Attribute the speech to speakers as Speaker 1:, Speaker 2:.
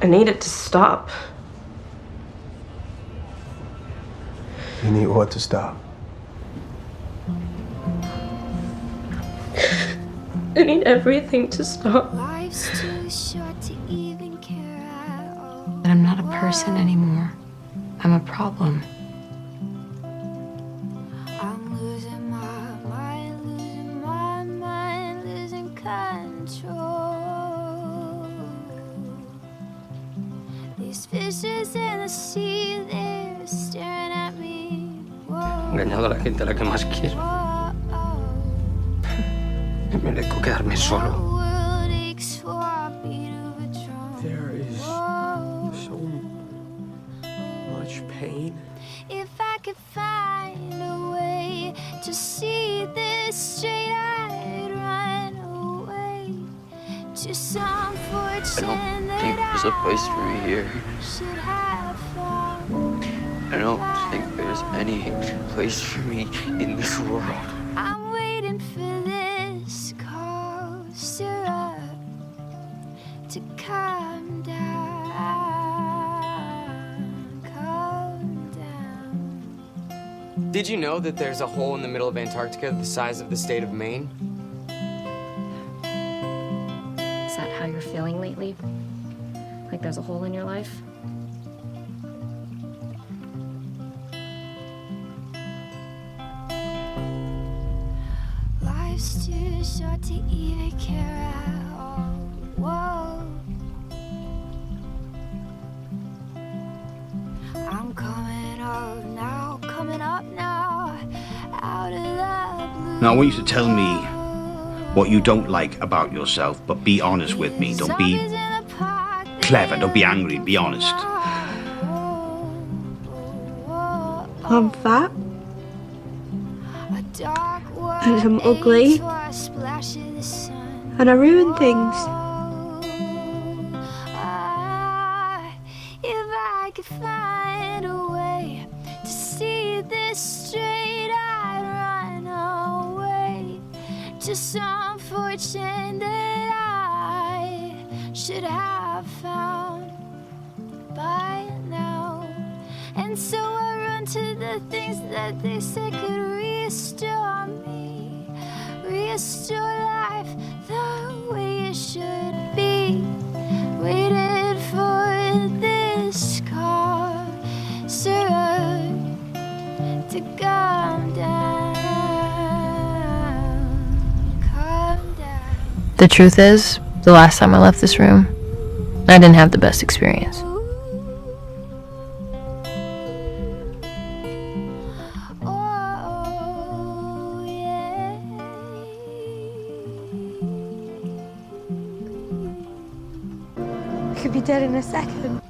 Speaker 1: I need it to stop.
Speaker 2: You need what to stop?
Speaker 1: I need everything to stop.
Speaker 3: Life's too short to even care at all.
Speaker 4: But I'm not a person anymore. I'm a problem.
Speaker 3: I'm losing my mind, losing control. These fishes in the sea, they're staring at me.
Speaker 5: He engañado a la gente a la que más quiero. Me merezco quedarme solo.
Speaker 2: There is so much pain.
Speaker 3: If I could find a way to see this straight, I'd run away to some fortune
Speaker 5: I don't think there's a place for me here.
Speaker 3: should have found.
Speaker 5: I don't think there's any place for me in this world.
Speaker 3: I'm waiting for this coaster up to calm down, calm down.
Speaker 6: Did you know that there's a hole in the middle of Antarctica the size of the state of Maine?
Speaker 7: Is that how you're feeling lately? Like there's a hole in your life?
Speaker 3: Life's too short to even care at all. Whoa. I'm coming up now, out of the blue.
Speaker 8: Now, I want you to tell me what you don't like about yourself, but be honest with me. Don't be clever, don't be angry, be honest.
Speaker 1: I'm fat. And I'm ugly. And I ruin things.
Speaker 3: If I could find a way to see this straight, I'd run away to some fortune that I should have found by now. And so I run to the things that they said could restore me, restore life the way it should be. Waited for this car, sir, to calm down, calm down.
Speaker 4: The truth is, the last time I left this room, I didn't have the best experience.
Speaker 3: Oh, yeah.
Speaker 1: I could be dead in a second.